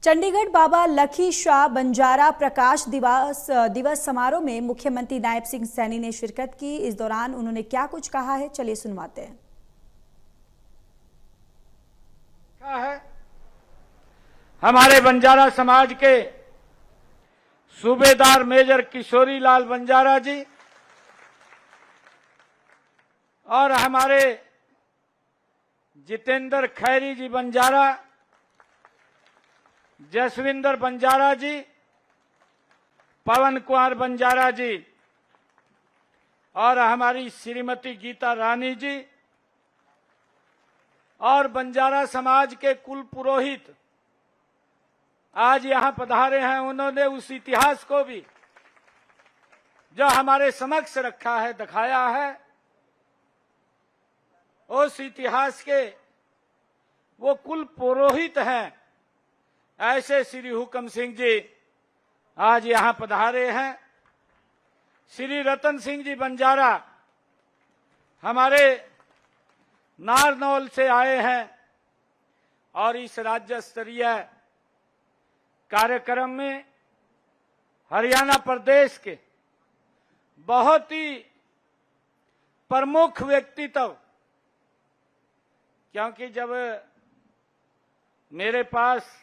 चंडीगढ़ बाबा लखी शाह बंजारा प्रकाश दिवस समारोह में मुख्यमंत्री नायब सिंह सैनी ने शिरकत की। इस दौरान उन्होंने क्या कुछ कहा है, चलिए सुनवाते हैं। हमारे बंजारा समाज के सूबेदार मेजर किशोरी लाल बंजारा जी और हमारे जितेंद्र खैरी जी बंजारा, जसविंदर बंजारा जी, पवन कुमार बंजारा जी और हमारी श्रीमती गीता रानी जी और बंजारा समाज के कुल पुरोहित आज यहां पधारे हैं। उन्होंने उस इतिहास को भी जो हमारे समक्ष रखा है, दिखाया है। उस इतिहास के वो कुल पुरोहित हैं, ऐसे श्री हुक्म सिंह जी आज यहां पधारे हैं। श्री रतन सिंह जी बंजारा हमारे नारनौल से आए हैं और इस राज्य स्तरीय कार्यक्रम में हरियाणा प्रदेश के बहुत ही प्रमुख व्यक्तित्व, क्योंकि जब मेरे पास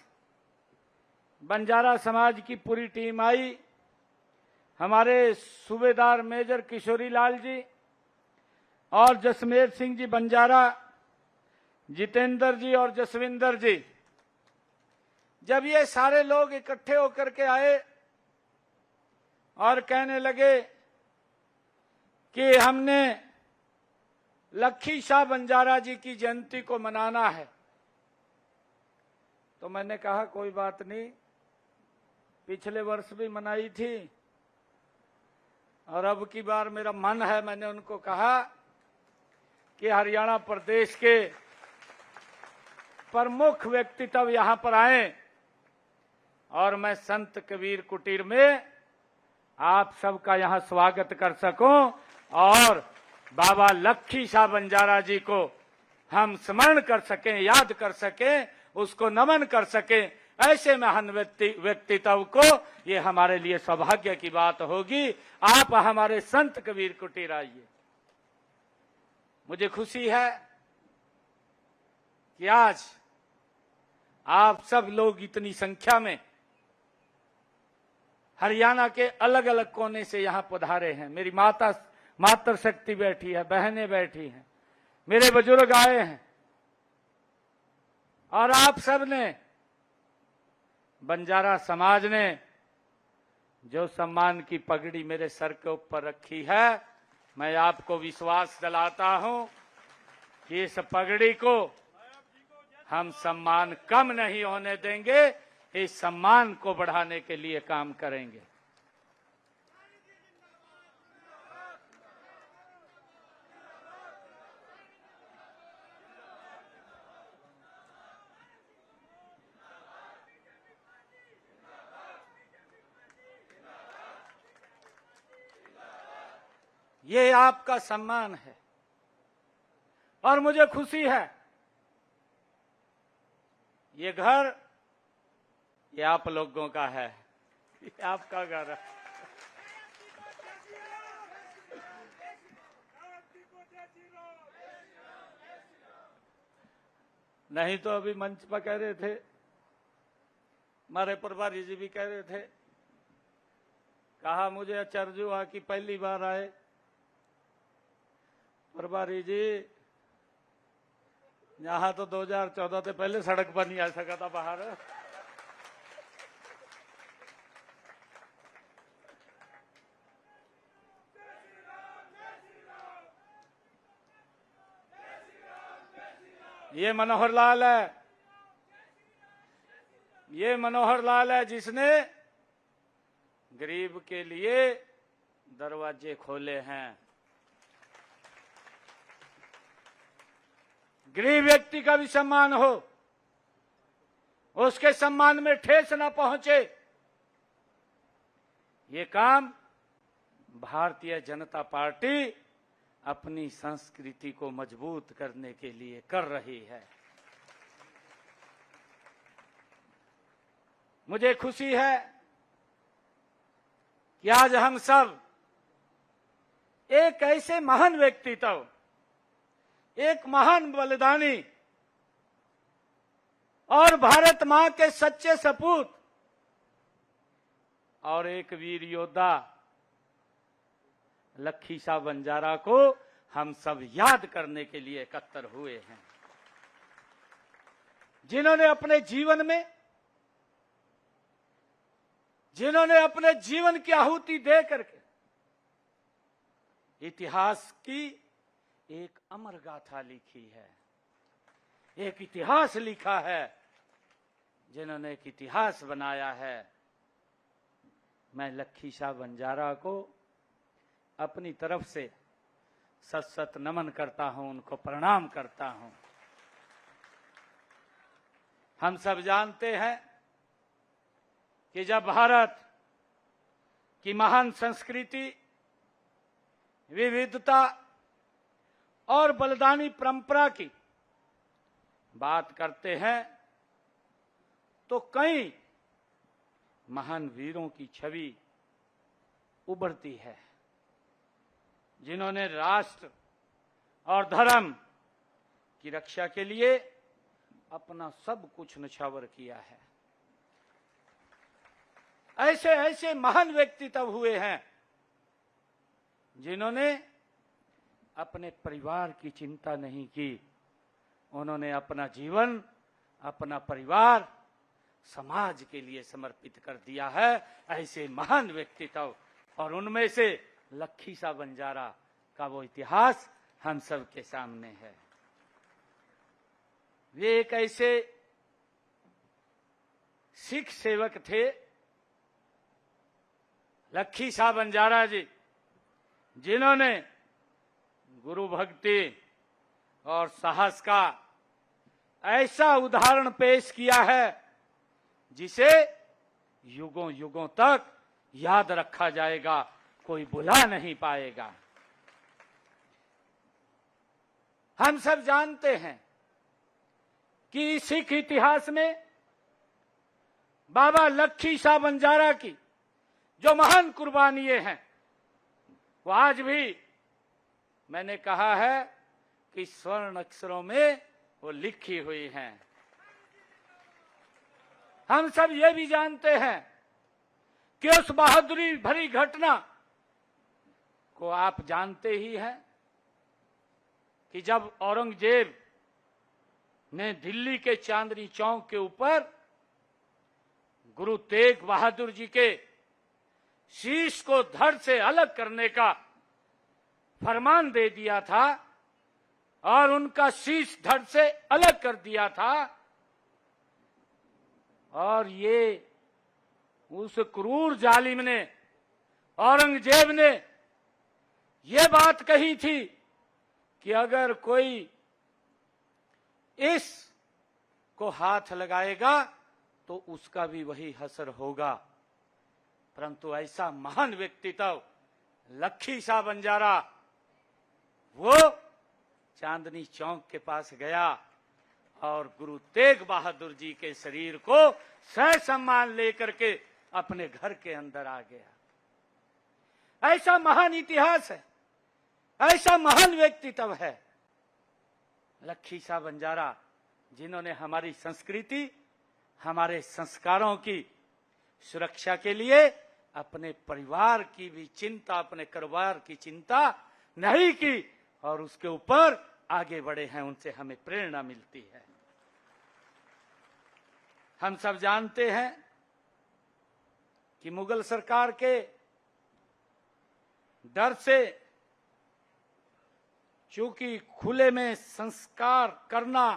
बंजारा समाज की पूरी टीम आई, हमारे सूबेदार मेजर किशोरी लाल जी और जसमेर सिंह जी बंजारा, जितेंद्र जी और जसविंदर जी, जब ये सारे लोग इकट्ठे होकर के आए और कहने लगे कि हमने लखी शाह बंजारा जी की जयंती को मनाना है, तो मैंने कहा कोई बात नहीं, पिछले वर्ष भी मनाई थी और अब की बार मेरा मन है। मैंने उनको कहा कि हरियाणा प्रदेश के प्रमुख व्यक्तित्व यहां पर आए और मैं संत कबीर कुटीर में आप सबका यहां स्वागत कर सकूं और बाबा लखी शाह बंजारा जी को हम स्मरण कर सकें, याद कर सकें, उसको नमन कर सकें। ऐसे महान व्यक्तित्व को ये हमारे लिए सौभाग्य की बात होगी। आप हमारे संत कबीर कुटीर आइए। मुझे खुशी है कि आज आप सब लोग इतनी संख्या में हरियाणा के अलग अलग कोने से यहां पधारे हैं। मेरी मातृ शक्ति बैठी है, बहनें बैठी हैं, मेरे बुजुर्ग आए हैं और आप सब ने, बंजारा समाज ने जो सम्मान की पगड़ी मेरे सर के ऊपर रखी है, मैं आपको विश्वास दिलाता हूं कि इस पगड़ी को हम सम्मान कम नहीं होने देंगे, इस सम्मान को बढ़ाने के लिए काम करेंगे। ये आपका सम्मान है और मुझे खुशी है। ये घर ये आप लोगों का है, ये आपका घर है। नहीं तो अभी मंच पर कह रहे थे, हमारे प्रभारी जी भी कह रहे थे, कहा मुझे आश्चर्य हुआ कि पहली बार आए। प्रभारी जी, यहां तो 2014 से पहले सड़क पर नहीं आ सका था बाहर। ये मनोहर लाल है, ये मनोहर लाल है जिसने गरीब के लिए दरवाजे खोले हैं। गरीब व्यक्ति का भी सम्मान हो, उसके सम्मान में ठेस न पहुंचे, ये काम भारतीय जनता पार्टी अपनी संस्कृति को मजबूत करने के लिए कर रही है। मुझे खुशी है कि आज हम सब एक ऐसे महान व्यक्तित्व, एक महान बलिदानी और भारत मां के सच्चे सपूत और एक वीर योद्धा लक्खी शाह बंजारा को हम सब याद करने के लिए एकत्र हुए हैं, जिन्होंने अपने जीवन की आहुति दे करके इतिहास की एक अमर गाथा लिखी है, एक इतिहास लिखा है, जिन्होंने एक इतिहास बनाया है। मैं लक्खी शाह बंजारा को अपनी तरफ से सत सत नमन करता हूं, उनको प्रणाम करता हूं। हम सब जानते हैं कि जब भारत की महान संस्कृति, विविधता और बलिदानी परंपरा की बात करते हैं तो कई महान वीरों की छवि उभरती है, जिन्होंने राष्ट्र और धर्म की रक्षा के लिए अपना सब कुछ न्यौछावर किया है। ऐसे ऐसे महान व्यक्तित्व हुए हैं जिन्होंने अपने परिवार की चिंता नहीं की, उन्होंने अपना जीवन, अपना परिवार समाज के लिए समर्पित कर दिया है। ऐसे महान व्यक्तित्व, और उनमें से लक्खी शाह बंजारा का वो इतिहास हम सब के सामने है। वे एक ऐसे सिख सेवक थे, लक्खी शाह बंजारा जी, जिन्होंने गुरु भक्ति और साहस का ऐसा उदाहरण पेश किया है जिसे युगों युगों तक याद रखा जाएगा, कोई भुला नहीं पाएगा। हम सब जानते हैं कि सिख इतिहास में बाबा लक्खी शाह बंजारा की जो महान कुर्बानियां हैं वो आज भी, मैंने कहा है कि स्वर्ण अक्षरों में वो लिखी हुई हैं। हम सब ये भी जानते हैं कि उस बहादुरी भरी घटना को आप जानते ही हैं कि जब औरंगजेब ने दिल्ली के चांदनी चौक के ऊपर गुरु तेग बहादुर जी के शीश को धड़ से अलग करने का फरमान दे दिया था और उनका शीश धड़ से अलग कर दिया था, और ये उस क्रूर जालिम ने, औरंगजेब ने ये बात कही थी कि अगर कोई इस को हाथ लगाएगा तो उसका भी वही हसर होगा। परंतु ऐसा महान व्यक्तित्व लक्खी शाह बंजारा, वो चांदनी चौक के पास गया और गुरु तेग बहादुर जी के शरीर को सह सम्मान लेकर के अपने घर के अंदर आ गया। ऐसा महान इतिहास है, ऐसा महान व्यक्तित्व है लक्खी शाह बंजारा, जिन्होंने हमारी संस्कृति, हमारे संस्कारों की सुरक्षा के लिए अपने परिवार की भी चिंता, अपने कारोबार की चिंता नहीं की और उसके ऊपर आगे बढ़े हैं। उनसे हमें प्रेरणा मिलती है। हम सब जानते हैं कि मुगल सरकार के डर से, चूंकि खुले में संस्कार करना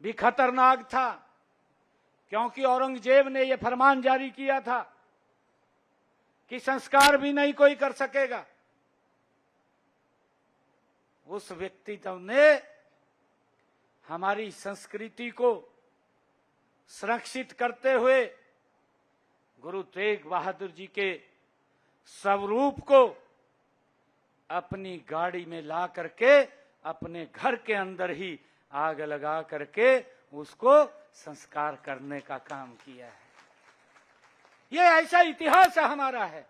भी खतरनाक था, क्योंकि औरंगजेब ने यह फरमान जारी किया था कि संस्कार भी नहीं कोई कर सकेगा। उस व्यक्तित्व ने हमारी संस्कृति को संरक्षित करते हुए गुरु तेग बहादुर जी के स्वरूप को अपनी गाड़ी में ला करके अपने घर के अंदर ही आग लगा करके उसको संस्कार करने का काम किया है। ये ऐसा इतिहास हमारा है,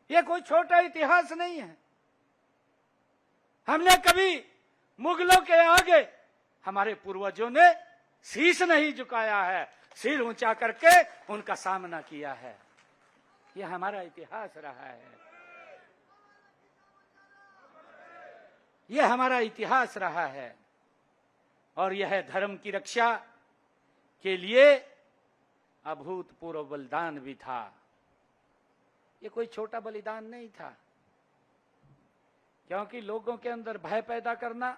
ये कोई छोटा इतिहास नहीं है। हमने कभी मुगलों के आगे हमारे पूर्वजों ने शीश नहीं झुकाया है, सिर ऊंचा करके उनका सामना किया है। ये हमारा इतिहास रहा है, ये हमारा इतिहास रहा है। और यह धर्म की रक्षा के लिए अभूतपूर्व बलिदान भी था। ये कोई छोटा बलिदान नहीं था, क्योंकि लोगों के अंदर भय पैदा करना,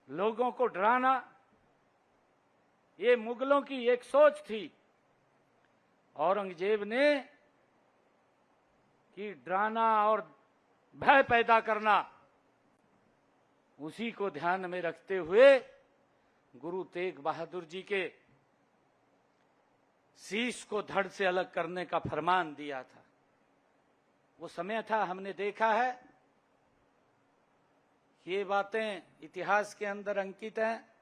लोगों को डराना, ये मुगलों की एक सोच थी। औरंगजेब ने कि डराना और भय पैदा करना, उसी को ध्यान में रखते हुए गुरु तेग बहादुर जी के शीश को धड़ से अलग करने का फरमान दिया था। वो समय था, हमने देखा है, ये बातें इतिहास के अंदर अंकित हैं।